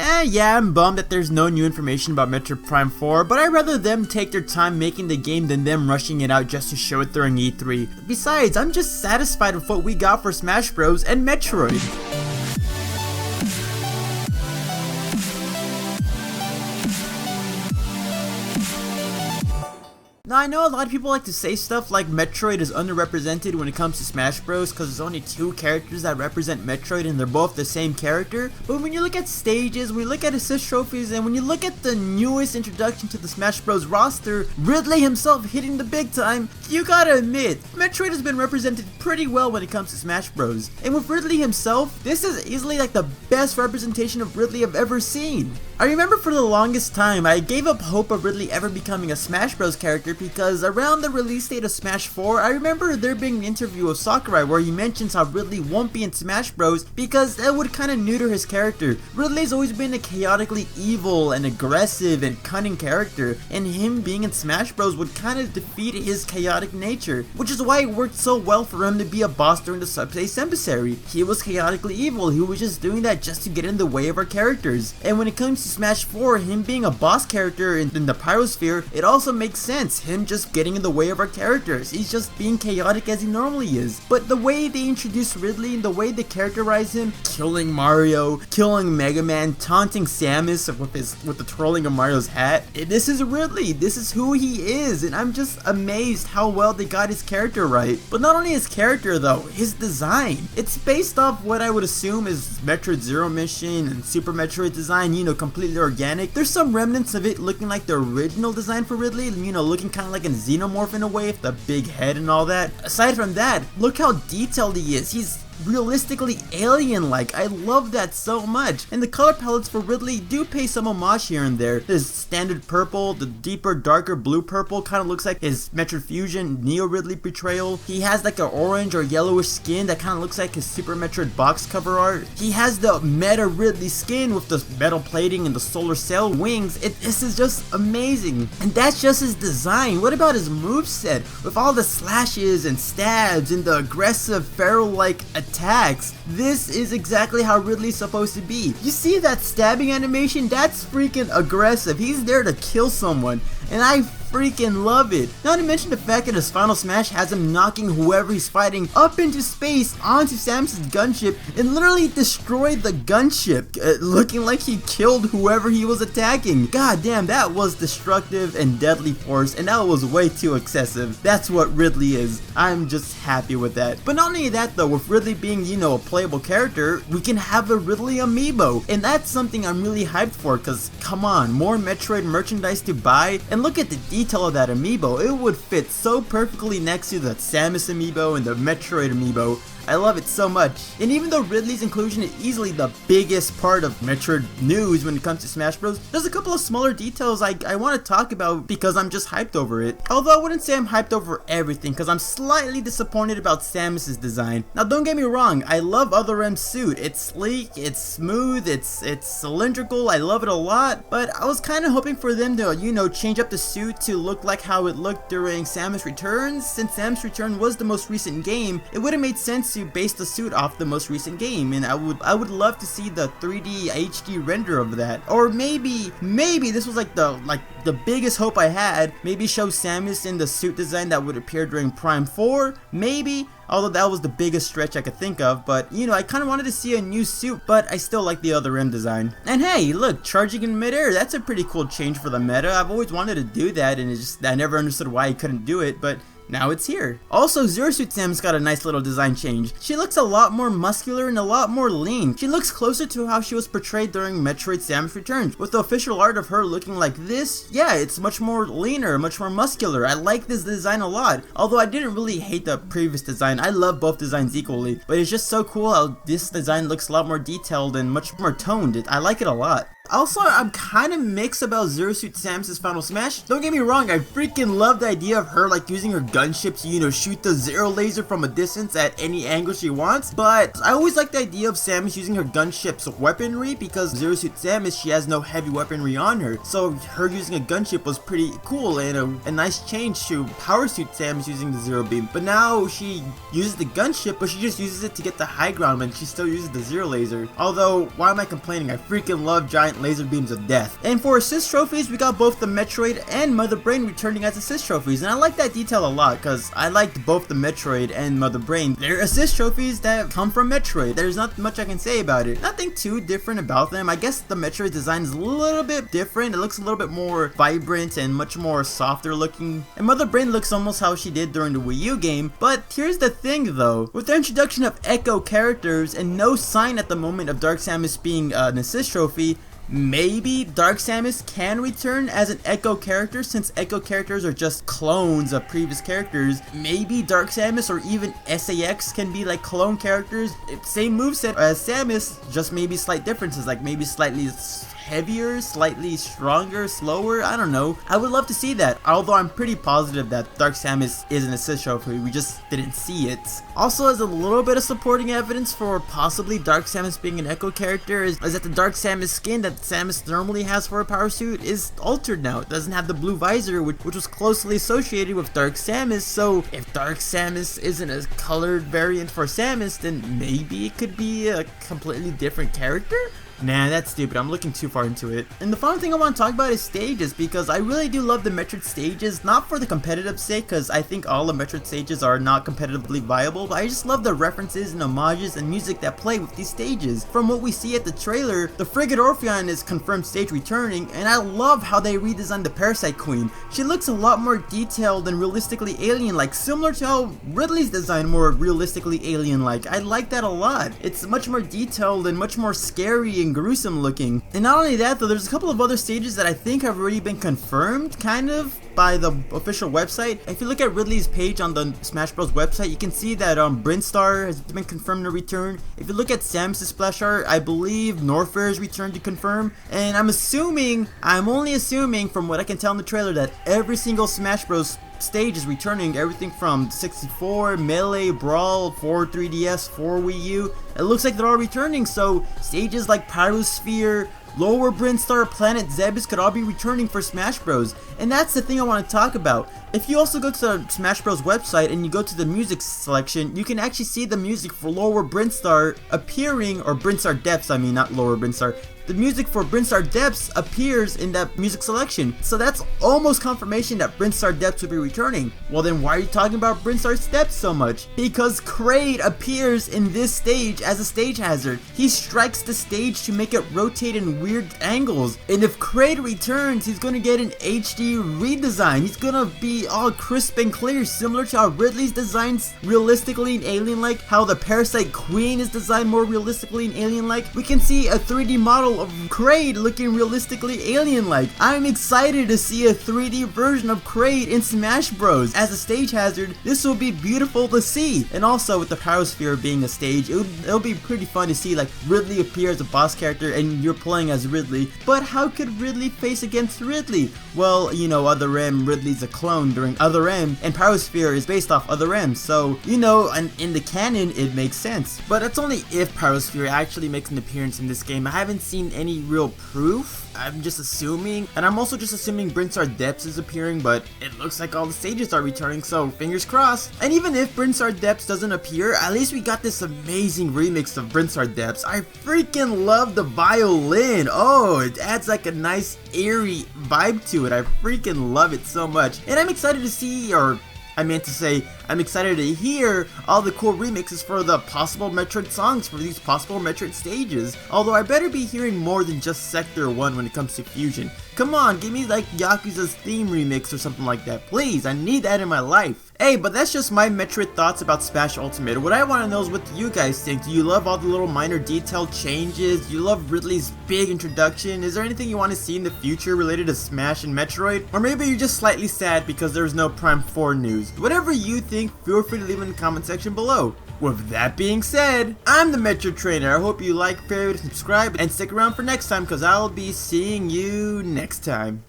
Yeah, I'm bummed that there's no new information about Metroid Prime 4, but I'd rather them take their time making the game than them rushing it out just to show it during E3. Besides, I'm just satisfied with what we got for Smash Bros. And Metroid. Now, I know a lot of people like to say stuff like Metroid is underrepresented when it comes to Smash Bros. Because there's only 2 characters that represent Metroid and they're both the same character. But when you look at stages, when you look at assist trophies, and when you look at the newest introduction to the Smash Bros. Roster, Ridley himself hitting the big time, you gotta admit, Metroid has been represented pretty well when it comes to Smash Bros. And with Ridley himself, this is easily like the best representation of Ridley I've ever seen. I remember for the longest time, I gave up hope of Ridley ever becoming a Smash Bros. Character because around the release date of Smash 4, I remember there being an interview of Sakurai where he mentions how Ridley won't be in Smash Bros. Because that would kinda neuter his character. Ridley's always been a chaotically evil and aggressive and cunning character, and him being in Smash Bros. Would kinda defeat his chaotic nature, which is why it worked so well for him to be a boss during the Subspace Emissary. He was chaotically evil, he was just doing that just to get in the way of our characters. And when it comes to Smash 4, him being a boss character in the Pyrosphere, it also makes sense, him just getting in the way of our characters. He's just being chaotic as he normally is. But the way they introduce Ridley and the way they characterize him, killing Mario, killing Mega Man, taunting Samus with the twirling of Mario's hat, this is Ridley, this is who he is, and I'm just amazed how well they got his character right. But not only his character though, his design. It's based off what I would assume is Metroid Zero Mission and Super Metroid design, you know, completely organic. There's some remnants of it looking like the original design for Ridley, you know, looking kind of like a xenomorph in a way, with the big head and all that. Aside from that, look how detailed he is. He's realistically alien-like. I love that so much. And the color palettes for Ridley do pay some homage here and there. There's standard purple, the deeper, darker blue purple kind of looks like his Metroid Fusion Neo Ridley portrayal. He has like an orange or yellowish skin that kind of looks like his Super Metroid box cover art. He has the Meta Ridley skin with the metal plating and the solar sail wings. This is just amazing. And that's just his design. What about his moveset? With all the slashes and stabs and the aggressive feral-like attacks. This is exactly how Ridley's supposed to be. You see that stabbing animation? That's freaking aggressive. He's there to kill someone, and I freaking love it. Not to mention the fact that his final smash has him knocking whoever he's fighting up into space onto Samus' gunship and literally destroyed the gunship, looking like he killed whoever he was attacking. God damn, that was destructive and deadly force, and that was way too excessive. That's what Ridley is. I'm just happy with that. But not only that though, with Ridley being, you know, a playable character, we can have a Ridley amiibo, and that's something I'm really hyped for, because come on, more Metroid merchandise to buy, and look at the detail of that amiibo. It would fit so perfectly next to the Samus amiibo and the Metroid amiibo. I love it so much. And even though Ridley's inclusion is easily the biggest part of Metroid news when it comes to Smash Bros, there's a couple of smaller details I want to talk about because I'm just hyped over it. Although I wouldn't say I'm hyped over everything, because I'm slightly disappointed about Samus' design. Now don't get me wrong, I love Other M's suit. It's sleek, it's smooth, it's cylindrical, I love it a lot, but I was kind of hoping for them to, you know, change up the suit to look like how it looked during Samus Returns. Since Samus Return was the most recent game, it would have made sense to base the suit off the most recent game, and I would love to see the 3D HD render of that. Or maybe this was like the biggest hope I had, maybe show Samus in the suit design that would appear during Prime 4, maybe. Although that was the biggest stretch I could think of, but you know, I kind of wanted to see a new suit, but I still like the Other M design. And hey, look, charging in midair, that's a pretty cool change for the meta. I've always wanted to do that, and I never understood why I couldn't do it, but now it's here. Also, Zero Suit Samus got a nice little design change. She looks a lot more muscular and a lot more lean. She looks closer to how she was portrayed during Metroid Samus Returns. With the official art of her looking like this, yeah, it's much more leaner, much more muscular. I like this design a lot. Although I didn't really hate the previous design. I love both designs equally. But it's just so cool how this design looks a lot more detailed and much more toned. I like it a lot. Also, I'm kind of mixed about Zero Suit Samus' Final Smash. Don't get me wrong, I freaking love the idea of her like using her gunship to, you know, shoot the Zero laser from a distance at any angle she wants. But I always like the idea of Samus using her gunship's weaponry, because Zero Suit Samus, she has no heavy weaponry on her. So her using a gunship was pretty cool and a nice change to Power Suit Samus using the Zero Beam. But now she uses the gunship, but she just uses it to get the high ground and she still uses the Zero laser. Although, why am I complaining? I freaking love giant laser beams of death. And for assist trophies, we got both the Metroid and Mother Brain returning as assist trophies, and I like that detail a lot because I liked both the Metroid and Mother Brain. They're assist trophies that come from Metroid. There's not much I can say about it. Nothing too different about them. I guess the Metroid design is a little bit different. It looks a little bit more vibrant and much more softer looking. And Mother Brain looks almost how she did during the Wii U game. But here's the thing though, with the introduction of Echo characters and no sign at the moment of Dark Samus being an assist trophy, maybe Dark Samus can return as an Echo character, since Echo characters are just clones of previous characters. Maybe Dark Samus or even SAX can be like clone characters, same moveset as Samus, just maybe slight differences, like maybe slightly heavier, slightly stronger, slower, I don't know. I would love to see that, although I'm pretty positive that Dark Samus is an assist trophy, we just didn't see it. Also, as a little bit of supporting evidence for possibly Dark Samus being an Echo character is that the Dark Samus skin that Samus normally has for a power suit is altered now. It doesn't have the blue visor, which was closely associated with Dark Samus, so if Dark Samus isn't a colored variant for Samus, then maybe it could be a completely different character? Nah, that's stupid. I'm looking too far into it. And the final thing I want to talk about is stages, because I really do love the Metroid stages, not for the competitive sake, because I think all the Metroid stages are not competitively viable, but I just love the references and homages and music that play with these stages. From what we see at the trailer, the Frigate Orpheon is confirmed stage returning, and I love how they redesigned the Parasite Queen. She looks a lot more detailed and realistically alien-like, similar to how Ridley's design more realistically alien-like. I like that a lot. It's much more detailed and much more scary and gruesome looking. And not only that though, there's a couple of other stages that I think have already been confirmed, kind of, by the official website. If you look at Ridley's page on the Smash Bros website, you can see that Brinstar has been confirmed to return. If you look at Samus' splash art, I believe Norfair is returned to confirm. And I'm only assuming from what I can tell in the trailer, that every single Smash Bros stage is returning, everything from 64, Melee, Brawl, 4 3DS, 4 Wii U. It looks like they're all returning, so stages like Pyrosphere, Lower Brinstar, Planet Zebes could all be returning for Smash Bros. And that's the thing I want to talk about. If you also go to the Smash Bros website and you go to the music selection, you can actually see the music for Lower Brinstar appearing, or Brinstar Depths, I mean, not Lower Brinstar. The music for Brinstar Depths appears in that music selection, so that's almost confirmation that Brinstar Depths will be returning. Well then, why are you talking about Brinstar Depths so much? Because Kraid appears in this stage as a stage hazard. He strikes the stage to make it rotate in weird angles, and if Kraid returns, he's gonna get an HD redesign. He's gonna be all crisp and clear, similar to how Ridley's designs realistically and alien-like, how the Parasite Queen is designed more realistically and alien-like. We can see a 3D model of Kraid looking realistically alien-like. I'm excited to see a 3D version of Kraid in Smash Bros. As a stage hazard. This will be beautiful to see. And also with the Pyrosphere being a stage, it'll be pretty fun to see like Ridley appear as a boss character and you're playing as Ridley. But how could Ridley face against Ridley? Well, you know, Other M, Ridley's a clone during Other M, and Pyrosphere is based off Other M, so, you know, and in the canon, it makes sense. But that's only if Pyrosphere actually makes an appearance in this game. I haven't seen any real proof. I'm just assuming, and I'm also just assuming Brinstar Depths is appearing, but it looks like all the stages are returning, so fingers crossed. And even if Brinstar Depths doesn't appear, at least we got this amazing remix of Brinstar Depths. I freaking love the violin. Oh, it adds like a nice eerie vibe to it. I freaking love it so much. And I'm excited to see, or I meant to say, I'm excited to hear all the cool remixes for the possible Metroid songs for these possible Metroid stages. Although I better be hearing more than just Sector 1 when it comes to Fusion. Come on, give me like Yakuza's theme remix or something like that. Please, I need that in my life. Hey, but that's just my Metroid thoughts about Smash Ultimate. What I want to know is what you guys think. Do you love all the little minor detail changes? Do you love Ridley's big introduction? Is there anything you want to see in the future related to Smash and Metroid? Or maybe you're just slightly sad because there's no Prime 4 news. Whatever you think, feel free to leave in the comment section below. With that being said, I'm the Metro Trainer. I hope you like, favorite, subscribe, and stick around for next time because I'll be seeing you next time.